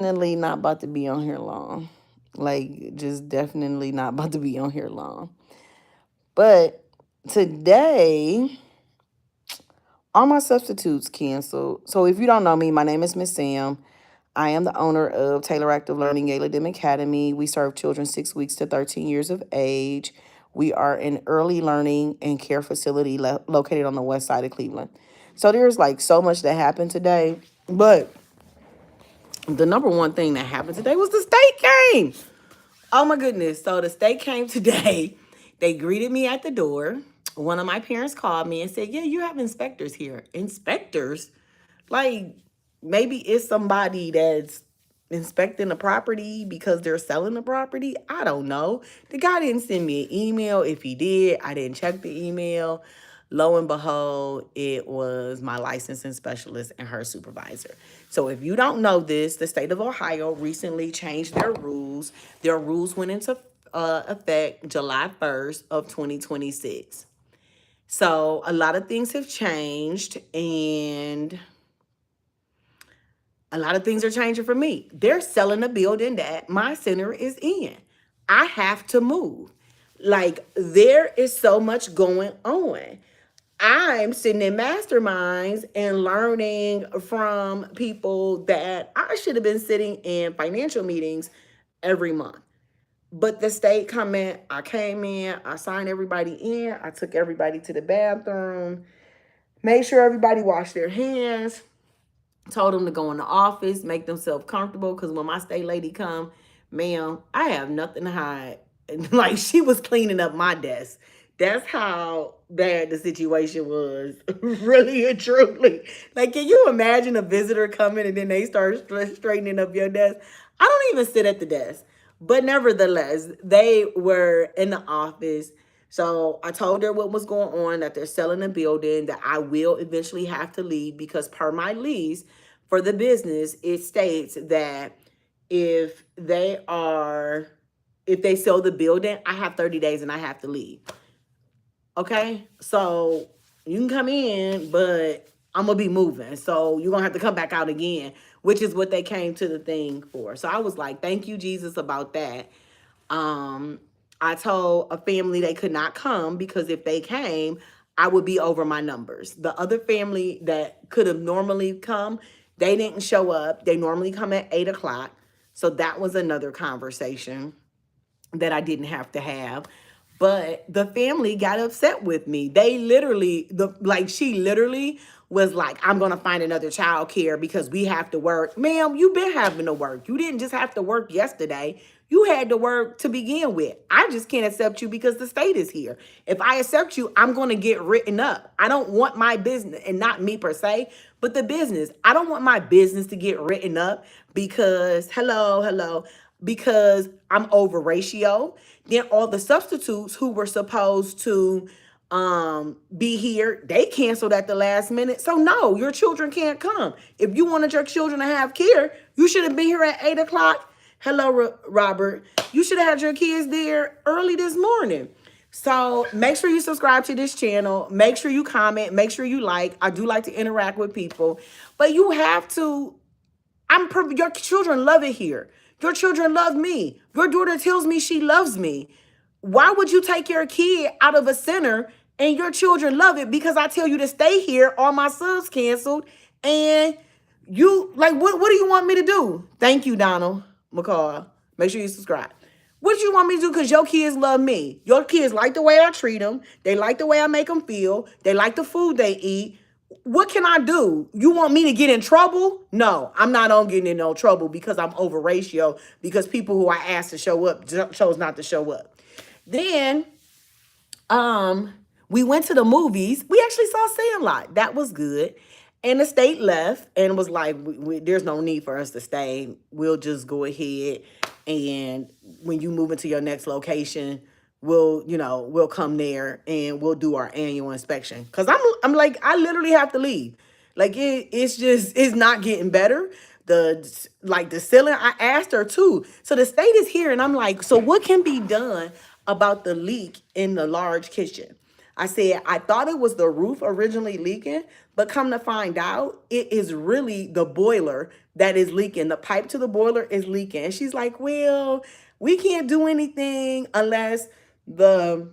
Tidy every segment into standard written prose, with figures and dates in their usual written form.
Definitely not about to be on here long. Like, just definitely not about to be on here long. But today, all my substitutes canceled. So if you don't know me, my name is Miss Sam. I am the owner of Taylor Active Learning Galen Academy. We serve children 6 weeks to 13 years of age. We are an early learning and care facility located on the west side of Cleveland. So there's like so much that happened today. But the number one thing that happened today was the state came. Oh my goodness. So the state came today. They greeted me at the door. One of my parents called me and said, "Yeah, you have inspectors here." Inspectors? Like, maybe it's somebody that's inspecting the property because they're selling the property. I don't know. The guy didn't send me an email. If he did, I didn't check the email. Lo and behold, it was my licensing specialist and her supervisor. So if you don't know this, the state of Ohio recently changed their rules. Their rules went into effect July 1st of 2026. So a lot of things have changed, and a lot of things are changing for me. They're selling a building that my center is in. I have to move. Like, there is so much going on. I'm sitting in masterminds and learning from people that I should have been sitting in financial meetings every month. But the state comment, I came in, I signed everybody in, I took everybody to the bathroom, made sure everybody washed their hands, told them to go in the office, make themselves comfortable. Because when my state lady come, ma'am, I have nothing to hide. And like, she was cleaning up my desk. That's how bad the situation was. Really and truly. Like, can you imagine a visitor coming and then they start straightening up your desk? I don't even sit at the desk. But nevertheless, they were in the office. So I told her what was going on, that they're selling a building, that I will eventually have to leave because per my lease for the business, it states that if they are, if they sell the building, I have 30 days and I have to leave. Okay, so you can come in, but I'm gonna be moving, so you're gonna have to come back out again, which is what they came to the thing for. So I was like, thank you, Jesus, about that. Um, I told a family they could not come because if they came, I would be over my numbers. The other family that could have normally come, they didn't show up. They normally come at 8 o'clock. So that was another conversation that I didn't have to have. But the family got upset with me. They literally, she literally was like, "I'm gonna find another child care because we have to work." Ma'am, you've been having to work. You didn't just have to work yesterday. You had to work to begin with. I just can't accept you because the state is here. If I accept you, I'm gonna get written up. I don't want my business, and not me per se, but the business. I don't want my business to get written up because hello, because I'm over ratio. Then all the substitutes who were supposed to be here, they canceled at the last minute. So no, your children can't come. If you wanted your children to have care, you should have been here at 8 o'clock. Hello, Robert. You should have had your kids there early this morning. So make sure you subscribe to this channel. Make sure you comment. Make sure you like. I do like to interact with people. But you have to, your children love it here. Your children love me. Your daughter tells me she loves me. Why would you take your kid out of a center and your children love it because I tell you to stay here, all my subs canceled, and you, like, what do you want me to do? Thank you, Donald McCall. Make sure you subscribe. What do you want me to do? Because your kids love me. Your kids like the way I treat them. They like the way I make them feel. They like the food they eat. What can I do? You want me to get in trouble? No, I'm not on getting in no trouble because I'm over ratio, because people who I asked to show up chose not to show up. Then we went to the movies. We actually saw Sandlot. That was good. And the state left and was like, there's no need for us to stay. We'll just go ahead, and when you move into your next location, we'll come there and we'll do our annual inspection. Cause I'm like, I literally have to leave. Like, it's not getting better. The ceiling, I asked her too. So the state is here and I'm like, so what can be done about the leak in the large kitchen? I said, I thought it was the roof originally leaking, but come to find out, it is really the boiler that is leaking. The pipe to the boiler is leaking. And she's like, well, we can't do anything unless the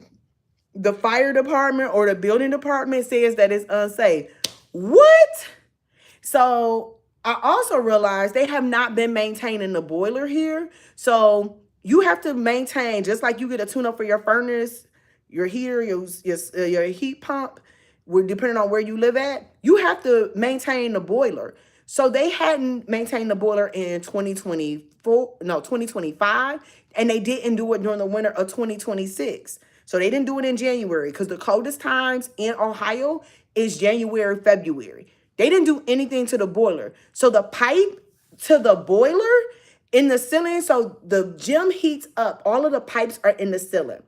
the fire department or the building department says that it's unsafe. What? So I also realized they have not been maintaining the boiler here. So you have to maintain, just like you get a tune up for your furnace, your heater, your heat pump, depending on where you live at, you have to maintain the boiler. So they hadn't maintained the boiler in 2024, no, 2025, and they didn't do it during the winter of 2026. So they didn't do it in January because the coldest times in Ohio is January, February. They didn't do anything to the boiler. So the pipe to the boiler in the ceiling, so the gym heats up, all of the pipes are in the ceiling.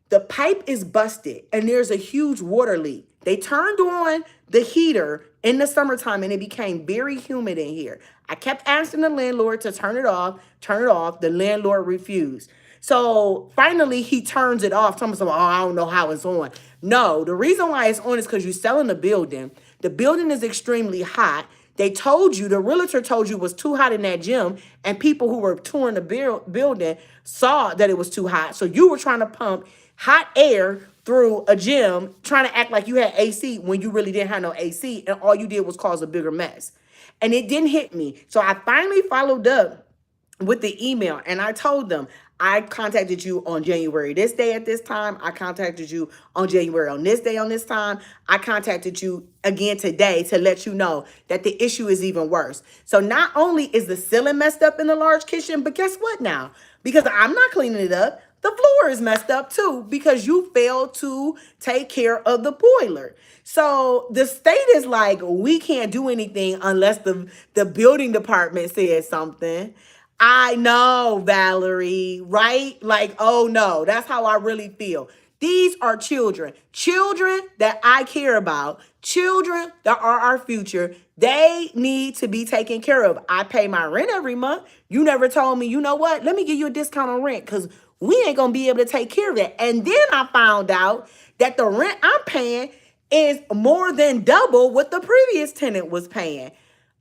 The pipe is busted and there's a huge water leak. They turned on the heater in the summertime and it became very humid in here. I kept asking the landlord to turn it off, turn it off. The landlord refused. So finally he turns it off. Someone said, oh, I don't know how it's on. No, the reason why it's on is because you're selling the building. The building is extremely hot. They told you, the realtor told you it was too hot in that gym, and people who were touring the building saw that it was too hot. So you were trying to pump hot air through a gym, trying to act like you had AC when you really didn't have no AC, and all you did was cause a bigger mess. And it didn't hit me. So I finally followed up with the email and I told them, I contacted you on January this day at this time. I contacted you on January on this day on this time. I contacted you again today to let you know that the issue is even worse. So not only is the ceiling messed up in the large kitchen, but guess what now? Because I'm not cleaning it up, the floor is messed up too because you failed to take care of the boiler. So the state is like, we can't do anything unless the building department says something. I know, Valerie, right? Like, oh no, that's how I really feel. These are children, children that I care about, children that are our future. They need to be taken care of. I pay my rent every month. You never told me, you know what? Let me give you a discount on rent because we ain't going to be able to take care of that. And then I found out that the rent I'm paying is more than double what the previous tenant was paying.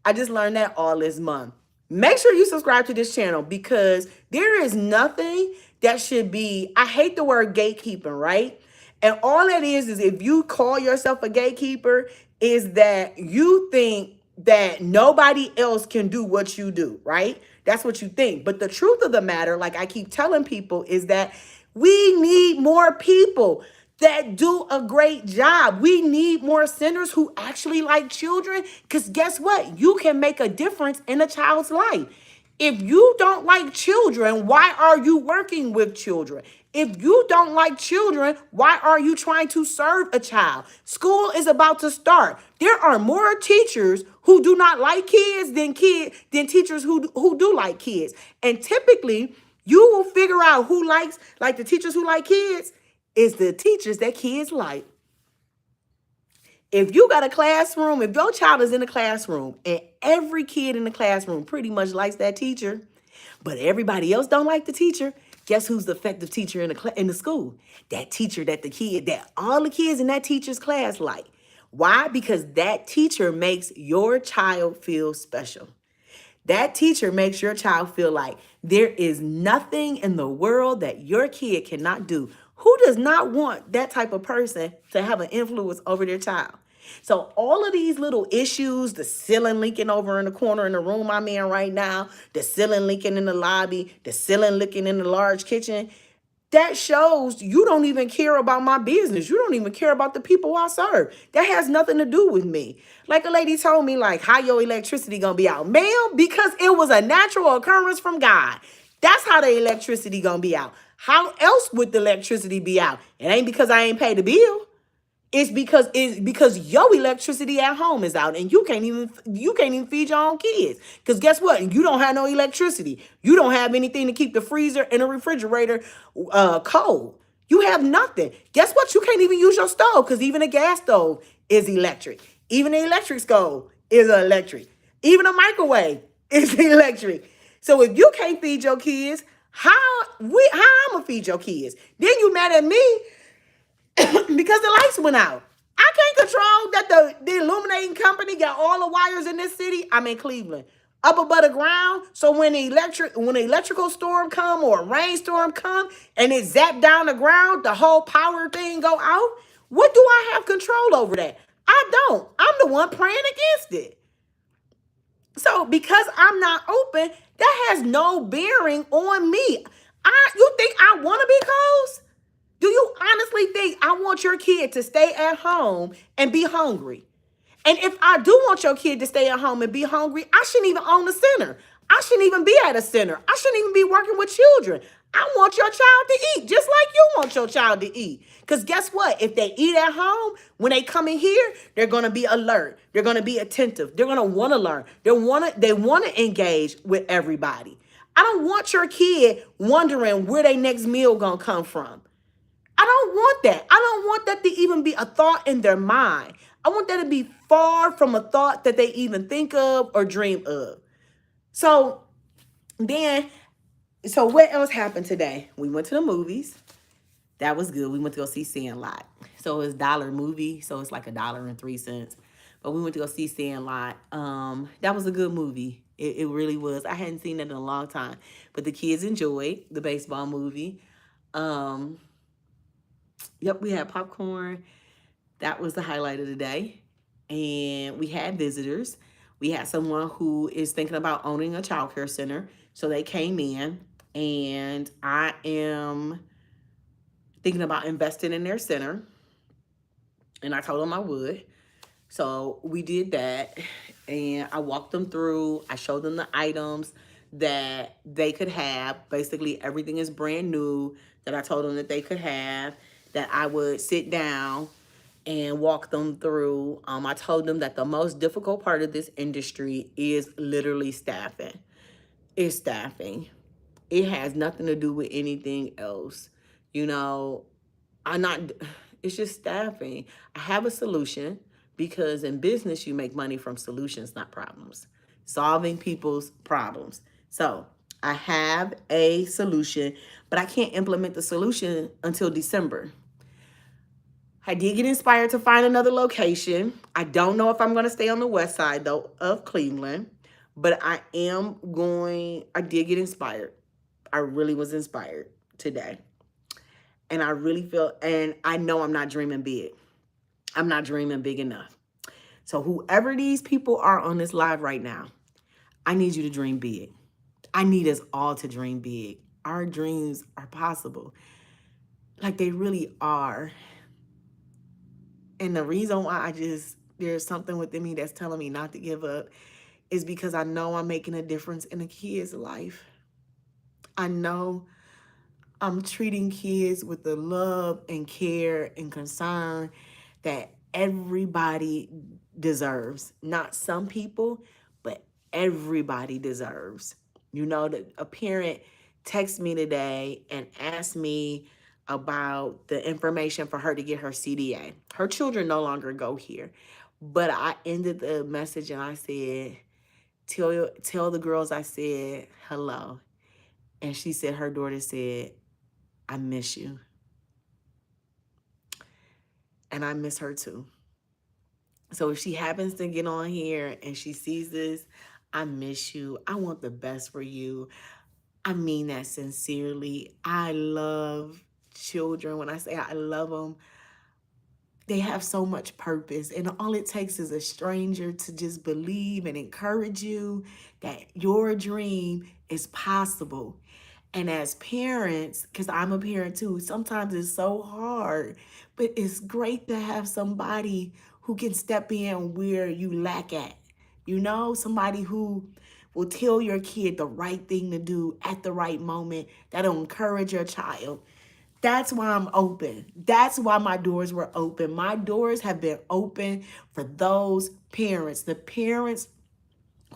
I just learned that all this month. Make sure you subscribe to this channel because there is nothing that should be, I hate the word gatekeeping, right? And all that is if you call yourself a gatekeeper, is that you think that nobody else can do what you do, right? That's what you think. But the truth of the matter, like I keep telling people, is that we need more people that do a great job. We need more centers who actually like children because guess what? You can make a difference in a child's life. If you don't like children, why are you working with children? If you don't like children, why are you trying to serve a child? School is about to start. There are more teachers who do not like kids than teachers who do like kids. And typically, you will figure out who likes, like the teachers who like kids, is the teachers that kids like. If you got a classroom, if your child is in a classroom and every kid in the classroom pretty much likes that teacher, but everybody else don't like the teacher, guess who's the effective teacher in the school? That teacher that all the kids in that teacher's class like. Why? Because that teacher makes your child feel special. That teacher makes your child feel like there is nothing in the world that your kid cannot do. Who does not want that type of person to have an influence over their child? So all of these little issues, the ceiling leaking over in the corner in the room I'm in right now, the ceiling leaking in the lobby, the ceiling leaking in the large kitchen, that shows you don't even care about my business. You don't even care about the people I serve. That has nothing to do with me. Like a lady told me, like, how your electricity gonna be out? Ma'am, because it was a natural occurrence from God. That's how the electricity gonna be out. How else would the electricity be out? It ain't because I ain't paid the bill. It's because your electricity at home is out and you can't even feed your own kids. Because guess what? You don't have no electricity. You don't have anything to keep the freezer and the refrigerator cold. You have nothing. Guess what? You can't even use your stove because even a gas stove is electric. Even the electric stove is electric. Even a microwave is electric. So if you can't feed your kids, how I'm gonna feed your kids? Then you mad at me because the lights went out. I can't control that the illuminating company got all the wires in this city. I'm in Cleveland, up above the ground. So when the electrical storm come or a rainstorm come and it zap down the ground, the whole power thing go out. What do I have control over that? I don't. I'm the one praying against it. So because I'm not open, that has no bearing on me. You think I want to be closed? Do you honestly think I want your kid to stay at home and be hungry? And if I do want your kid to stay at home and be hungry, I shouldn't even own a center. I shouldn't even be at a center. I shouldn't even be working with children. I want your child to eat just like you want your child to eat. Because guess what? If they eat at home, when they come in here, they're going to be alert. They're going to be attentive. They're going to want to learn. They want to engage with everybody. I don't want your kid wondering where their next meal going to come from. I don't want that. I don't want that to even be a thought in their mind. I want that to be far from a thought that they even think of or dream of. So then, so what else happened today? We went to the movies. That was good. We went to go see Sandlot. So it's dollar movie. So it's like $1.03. But we went to go see Sandlot. That was a good movie. It really was. I hadn't seen it in a long time. But the kids enjoyed the baseball movie. Yep, we had popcorn. That was the highlight of the day. And we had visitors. We had someone who is thinking about owning a childcare center. So they came in, and I am thinking about investing in their center. And I told them I would. So we did that. And I walked them through. I showed them the items that they could have. Basically, everything is brand new that I told them that they could have, that I would sit down and walk them through. I told them that the most difficult part of this industry is literally staffing. It's staffing. It has nothing to do with anything else. You know, I'm not, it's just staffing. I have a solution because in business, you make money from solutions, not problems. Solving people's problems. So I have a solution, but I can't implement the solution until December. I did get inspired to find another location. I don't know if I'm going to stay on the west side, though, of Cleveland, but I did get inspired. I really was inspired today. And I really feel, and I know I'm not dreaming big. I'm not dreaming big enough. So whoever these people are on this live right now, I need you to dream big. I need us all to dream big. Our dreams are possible. Like they really are. And the reason why there's something within me that's telling me not to give up is because I know I'm making a difference in a kid's life. I know I'm treating kids with the love and care and concern that everybody deserves. Not some people, but everybody deserves. You know, a parent texted me today and asked me about the information for her to get her CDA. Her children no longer go here. But I ended the message and I said, tell the girls I said hello. And she said, her daughter said, I miss you. And I miss her too. So if she happens to get on here and she sees this, I miss you. I want the best for you. I mean that sincerely. I love children. When I say I love them, they have so much purpose. And all it takes is a stranger to just believe and encourage you that your dream is possible. And as parents, because I'm a parent too, sometimes it's so hard, but it's great to have somebody who can step in where you lack at. You know, somebody who will tell your kid the right thing to do at the right moment, that'll encourage your child. That's why I'm open. That's why my doors were open. My doors have been open for those parents, the parents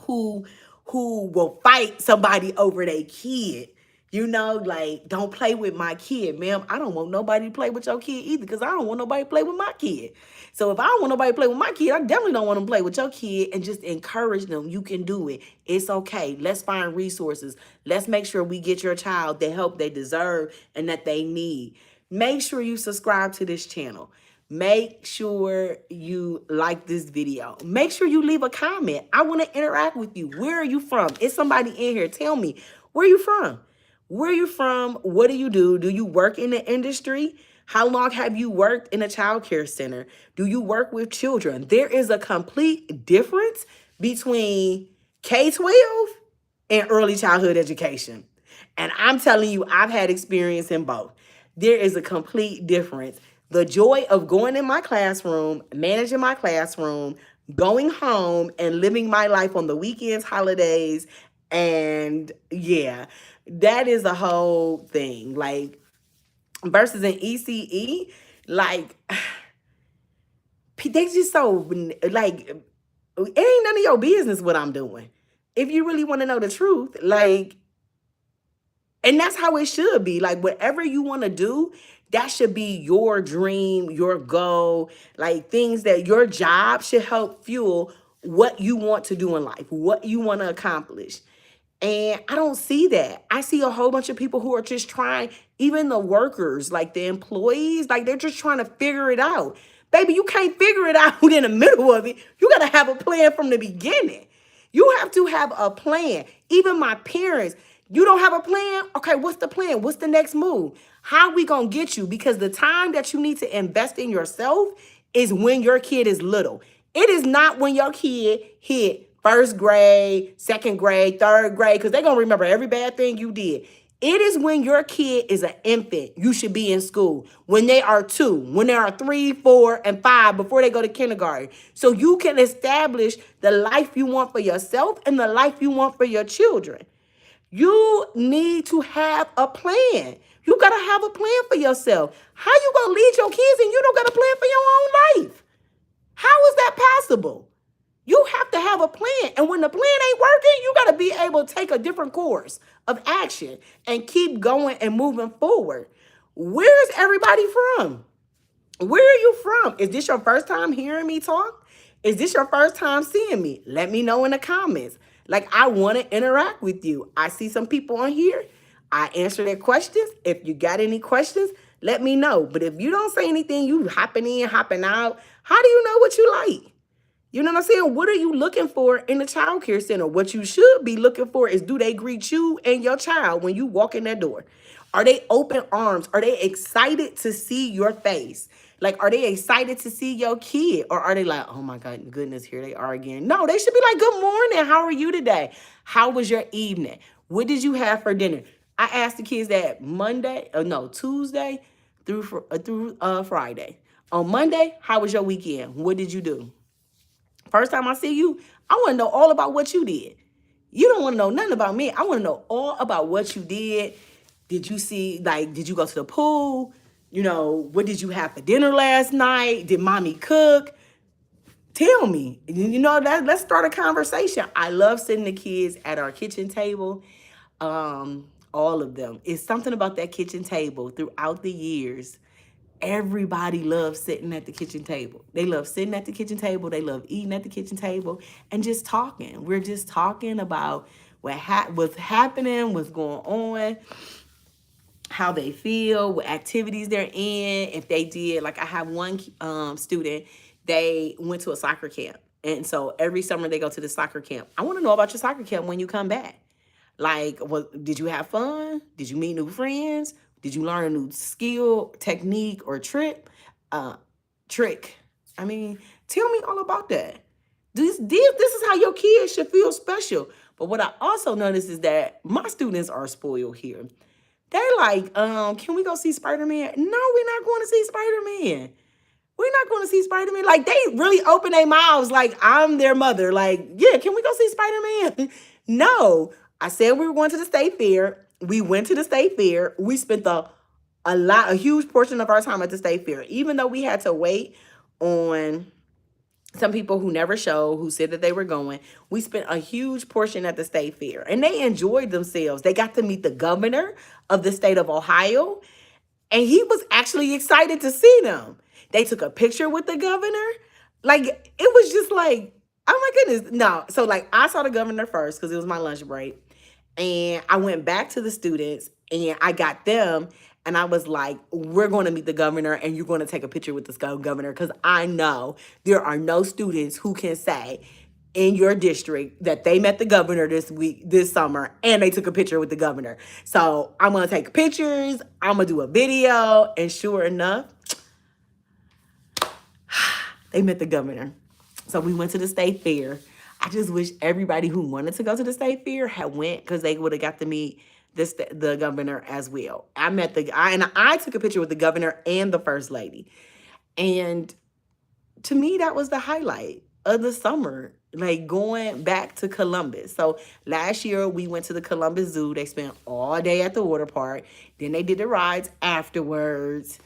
who will fight somebody over their kid. You know, like, don't play with my kid, ma'am. I don't want nobody to play with your kid either because I don't want nobody to play with my kid. So if I don't want nobody to play with my kid, I definitely don't want them to play with your kid, and just encourage them. You can do it. It's okay. Let's find resources. Let's make sure we get your child the help they deserve and that they need. Make sure you subscribe to this channel. Make sure you like this video. Make sure you leave a comment. I want to interact with you. Where are you from? Is somebody in here? Tell me, where are you from? Where are you from? What do you do? Do you work in the industry? How long have you worked in a child care center? Do you work with children? There is a complete difference between K-12 and early childhood education. And I'm telling you, I've had experience in both. There is a complete difference. The joy of going in my classroom, managing my classroom, going home and living my life on the weekends, holidays, and yeah, that is a whole thing. Like versus an ECE, like they just so like it ain't none of your business what I'm doing. If you really want to know the truth, like, and that's how it should be. Like, whatever you want to do, that should be your dream, your goal, like things that your job should help fuel what you want to do in life, what you want to accomplish. And I don't see that. I see a whole bunch of people who are just trying, even the workers, like the employees, like they're just trying to figure it out. Baby, you can't figure it out in the middle of it. You got to have a plan from the beginning. You have to have a plan. Even my parents, you don't have a plan? Okay, what's the plan? What's the next move? How we going to get you? Because the time that you need to invest in yourself is when your kid is little. It is not when your kid hit first grade, second grade, third grade, because they're going to remember every bad thing you did. It is when your kid is an infant, you should be in school. When they are 2, when they are 3, 4, and 5, before they go to kindergarten. So you can establish the life you want for yourself and the life you want for your children. You need to have a plan. You got to have a plan for yourself. How you going to lead your kids and you don't got a plan for your own life? How is that possible? You have to have a plan. And when the plan ain't working, you got to be able to take a different course of action and keep going and moving forward. Where's everybody from? Where are you from? Is this your first time hearing me talk? Is this your first time seeing me? Let me know in the comments. Like, I want to interact with you. I see some people on here. I answer their questions. If you got any questions, let me know. But if you don't say anything, you hopping in, hopping out, how do you know what you like? You know what I'm saying? What are you looking for in the child care center? What you should be looking for is, do they greet you and your child when you walk in that door? Are they open arms? Are they excited to see your face? Like, are they excited to see your kid? Or are they like, oh my God, goodness, here they are again? No, they should be like, good morning. How are you today? How was your evening? What did you have for dinner? I asked the kids that Tuesday through Friday. On Monday, how was your weekend? What did you do? First time I see you, I want to know all about what you did. You don't want to know nothing about me. I want to know all about what you did. Did you see, like, did you go to the pool? You know, what did you have for dinner last night? Did mommy cook? Tell me. You know, let's start a conversation. I love sitting the kids at our kitchen table. All of them. It's something about that kitchen table throughout the years. Everybody loves sitting at the kitchen table. They love sitting at the kitchen table. They love eating at the kitchen table and just talking. We're just talking about what's happening, what's going on, how they feel, what activities they're in. If they did, like I have one student, they went to a soccer camp. And so every summer they go to the soccer camp. I want to know about your soccer camp when you come back. Like, did you have fun? Did you meet new friends? Did you learn a new skill, technique, or trick? I mean, tell me all about that. This is how your kids should feel special. But what I also noticed is that my students are spoiled here. They're like, can we go see Spider-Man? No, we're not going to see Spider-Man. We're not going to see Spider-Man. Like, they really open their mouths like I'm their mother. Like, yeah, can we go see Spider-Man? No. I said we were going to the state fair. We went to the state fair. We spent a huge portion of our time at the state fair, even though we had to wait on some people who never showed, who said that they were going. We spent a huge portion at the state fair, and they enjoyed themselves. They got to meet the governor of the state of Ohio, and he was actually excited to see them. They took a picture with the governor. Like, it was just like, oh my goodness. No, so like I saw the governor first because it was my lunch break. And I went back to the students and I got them. And I was like, we're going to meet the governor and you're going to take a picture with the governor, because I know there are no students who can say in your district that they met the governor this summer, and they took a picture with the governor. So I'm going to take pictures. I'm going to do a video. And sure enough, they met the governor. So we went to the state fair. I just wish everybody who wanted to go to the state fair had went, because they would have got to meet the governor as well. I took a picture with the governor and the first lady. And to me, that was the highlight of the summer, like going back to Columbus. So last year we went to the Columbus Zoo. They spent all day at the water park. Then they did the rides afterwards.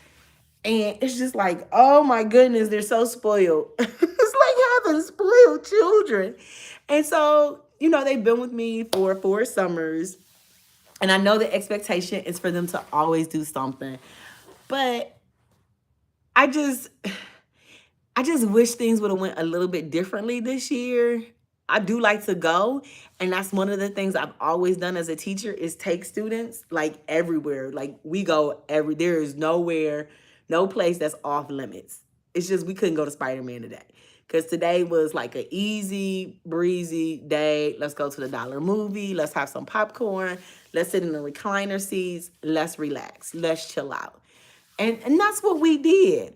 And it's just like, oh my goodness, they're so spoiled. It's like having spoiled children. And so, they've been with me for 4 summers. And I know the expectation is for them to always do something. But I just I just wish things would have went a little bit differently this year. I do like to go, and that's one of the things I've always done as a teacher is take students like everywhere. Like we go there is nowhere, no place that's off limits. It's just we couldn't go to Spider-Man today. Because today was like an easy, breezy day. Let's go to the dollar movie. Let's have some popcorn. Let's sit in the recliner seats. Let's relax. Let's chill out. And that's what we did.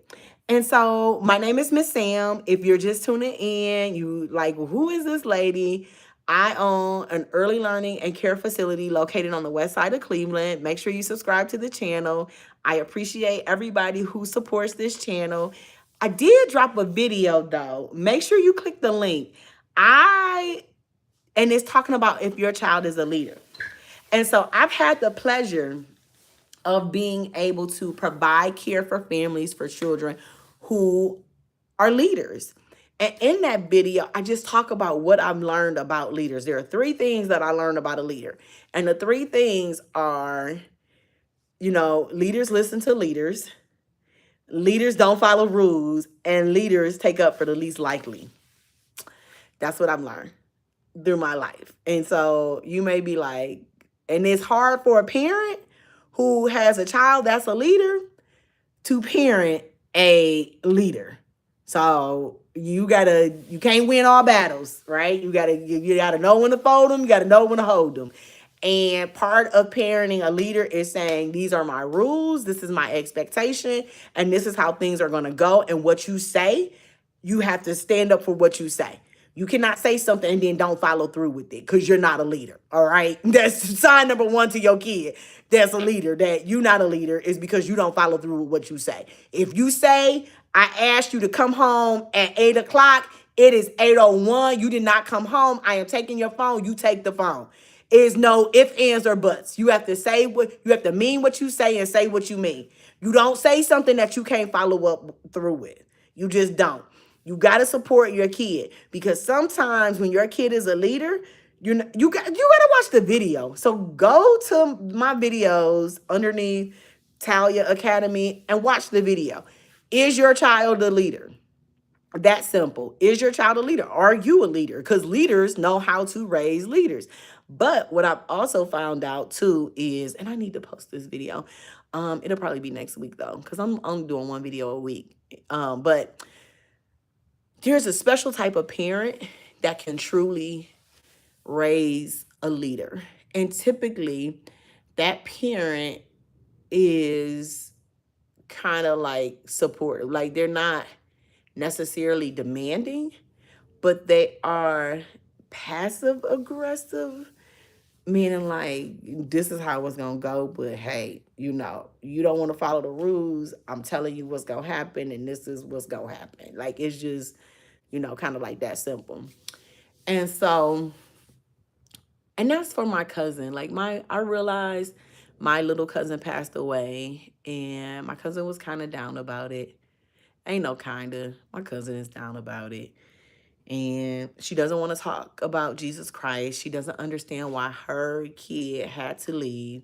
And so my name is Miss Sam. If you're just tuning in, you like, who is this lady? I own an early learning and care facility located on the west side of Cleveland. Make sure you subscribe to the channel. I appreciate everybody who supports this channel. I did drop a video though. Make sure you click the link. And it's talking about if your child is a leader. And so I've had the pleasure of being able to provide care for families, for children who are leaders. And in that video, I just talk about what I've learned about leaders. There are 3 things that I learned about a leader. And the 3 things are, leaders listen to leaders, leaders don't follow rules, and leaders take up for the least likely. That's what I've learned through my life. And so you may be like, and it's hard for a parent who has a child that's a leader to parent a leader. So you can't win all battles, right? You gotta know when to fold them. You gotta know when to hold them. And part of parenting a leader is saying, these are my rules. This is my expectation. And this is how things are going to go. And what you say, you have to stand up for what you say. You cannot say something and then don't follow through with it because you're not a leader. All right. That's sign number 1 to your kid. That's a leader. That you're not a leader is because you don't follow through with what you say. If you say, I asked you to come home at 8 o'clock, it is 8:01. You did not come home. I am taking your phone. You take the phone. Is no ifs, ands, or buts. You have to mean what you say and say what you mean. You don't say something that you can't follow up through with. You just don't. You got to support your kid, because sometimes when your kid is a leader, you got to watch the video. So go to my videos underneath Talia Academy and watch the video. Is your child a leader? That simple. Is your child a leader? Are you a leader? Because leaders know how to raise leaders. But what I've also found out too is, and I need to post this video. It'll probably be next week though, because I'm only doing 1 video a week. But there's a special type of parent that can truly raise a leader. And typically that parent is kind of like supportive. Like they're not necessarily demanding, but they are passive aggressive, meaning like, this is how it's gonna go, but hey, you don't want to follow the rules. I'm telling you what's gonna happen, and this is what's gonna happen. Like it's just, kind of like that simple. And so, and that's for my cousin. Like I realized my little cousin passed away, and my cousin was kind of down about it. Ain't no kinda. My cousin is down about it. And she doesn't want to talk about Jesus Christ. She doesn't understand why her kid had to leave,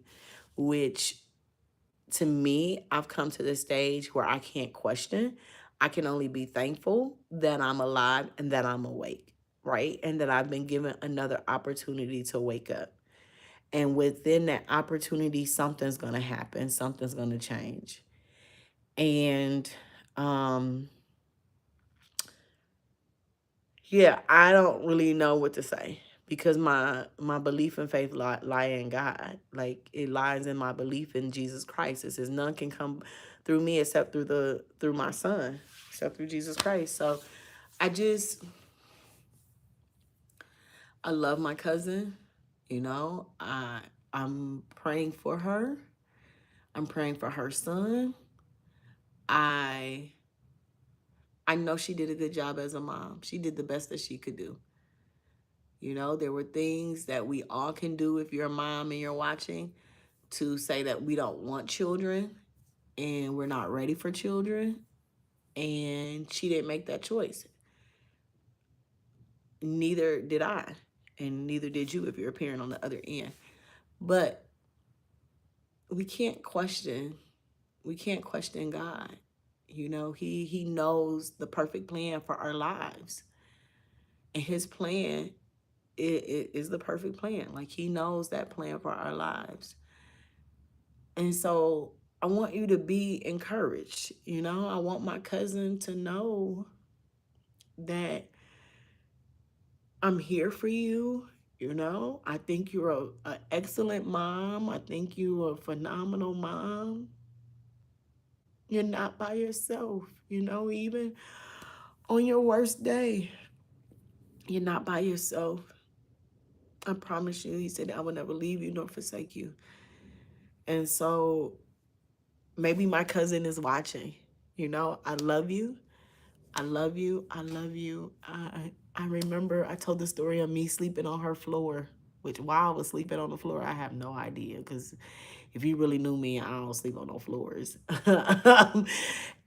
which to me, I've come to this stage where I can't question. I can only be thankful that I'm alive and that I'm awake, right? And that I've been given another opportunity to wake up. And within that opportunity, something's going to happen, something's going to change. And um, yeah, I don't really know what to say because my belief and faith lie in God. Like it lies in my belief in Jesus Christ. It says none can come through me except through my son, except through Jesus Christ. So I just I love my cousin. You know, I'm praying for her. I'm praying for her son. I I know she did a good job as a mom. She did the best that she could do. You know, there were things that we all can do if you're a mom and you're watching to say that we don't want children and we're not ready for children. And she didn't make that choice. Neither did I. And neither did you if you're a parent on the other end. But we can't question, we can't question God. You know, he knows the perfect plan for our lives. And his plan is the perfect plan. Like he knows that plan for our lives. And so I want you to be encouraged. You know, I want my cousin to know that I'm here for you. You know, I think you're a excellent mom. I think you're a phenomenal mom. You're not by yourself. You know, even on your worst day, you're not by yourself. I promise you, he said, I will never leave you nor forsake you. And so maybe my cousin is watching. You know, I love you. I love you. I love you. I remember I told the story of me sleeping on her floor, which while I was sleeping on the floor, I have no idea because if you really knew me, I don't sleep on no floors.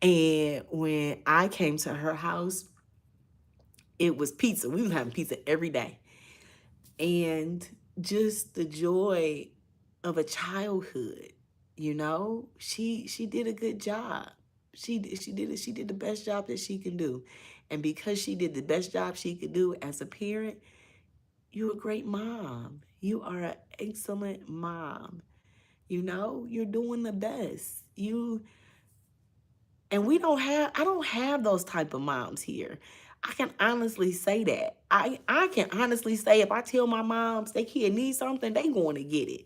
And when I came to her house, it was pizza. We was having pizza every day. And just the joy of a childhood, you know, she did a good job. She did the best job that she can do. And because she did the best job she could do as a parent, you're a great mom. You are an excellent mom. You know, you're doing the best. And I don't have those type of moms here. I can honestly say that. I can honestly say if I tell my moms they kid needs something, they going to get it,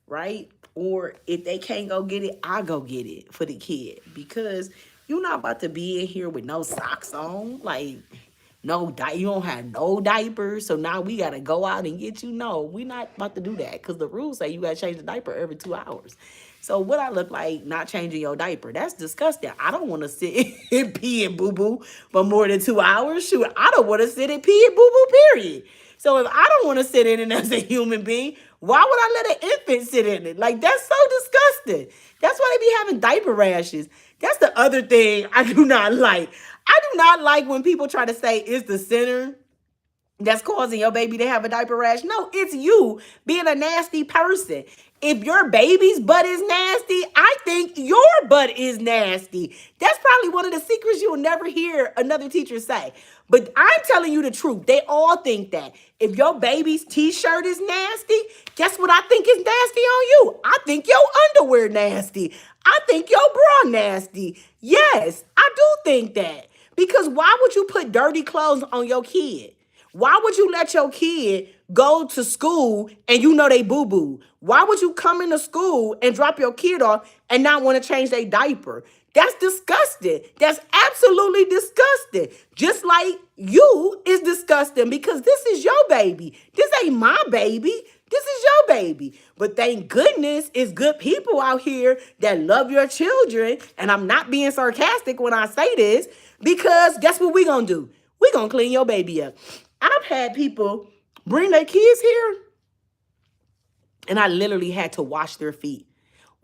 right? Or if they can't go get it, I go get it for the kid because you're not about to be in here with no socks on, like you don't have no diapers, so now we gotta go out and get you. No, we not about to do that because the rules say you gotta change the diaper every 2 hours. So what I look like not changing your diaper? That's disgusting. I don't want to sit and pee and boo boo for more than 2 hours. Shoot, I don't want to sit and pee and boo boo. Period. So if I don't want to sit in it as a human being, why would I let an infant sit in it? Like that's so disgusting. That's why they be having diaper rashes. That's the other thing I do not like. I do not like when people try to say it's the center that's causing your baby to have a diaper rash. No, it's you being a nasty person. If your baby's butt is nasty, I think your butt is nasty. That's probably one of the secrets you will never hear another teacher say. But I'm telling you the truth. They all think that. If your baby's t-shirt is nasty, guess what I think is nasty on you? I think your underwear nasty. I think your bra nasty. Yes, I do think that. Because why would you put dirty clothes on your kid? Why would you let your kid go to school and you know they boo-boo? Why would you come into school and drop your kid off and not want to change their diaper? That's disgusting. That's absolutely disgusting. Just like you is disgusting because this is your baby. This ain't my baby. This is your baby. But thank goodness it's good people out here that love your children. And I'm not being sarcastic when I say this because guess what we gonna do? We gonna clean your baby up. I've had people bring their kids here and I literally had to wash their feet.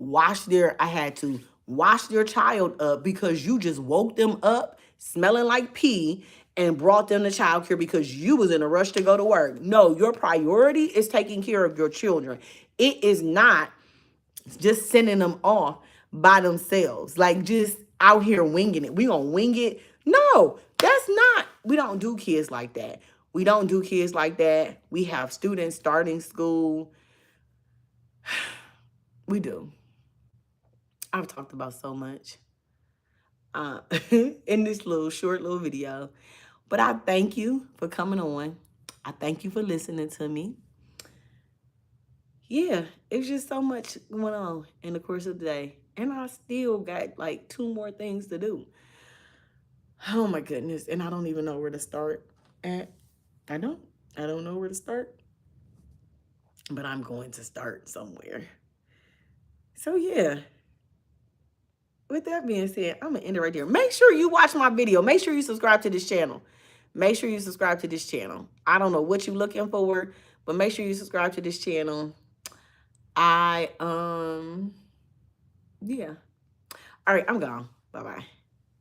I had to wash their child up because you just woke them up smelling like pee and brought them to childcare because you was in a rush to go to work. No, your priority is taking care of your children. It is not just sending them off by themselves, like just out here winging it. We gonna wing it. No, that's not. We don't do kids like that. We don't do kids like that. We have students starting school We do. I've talked about so much uh, in this short little video. But I thank you for coming on. I thank you for listening to me. Yeah, it's just so much going on in the course of the day. And I still got like 2 more things to do. Oh my goodness. And I don't even know where to start at. I don't. I don't know where to start. But I'm going to start somewhere. So yeah. With that being said, I'm gonna end it right there. Make sure you watch my video. Make sure you subscribe to this channel. Make sure you subscribe to this channel. I don't know what you're looking for, but make sure you subscribe to this channel. I yeah. All right, I'm gone. Bye-bye.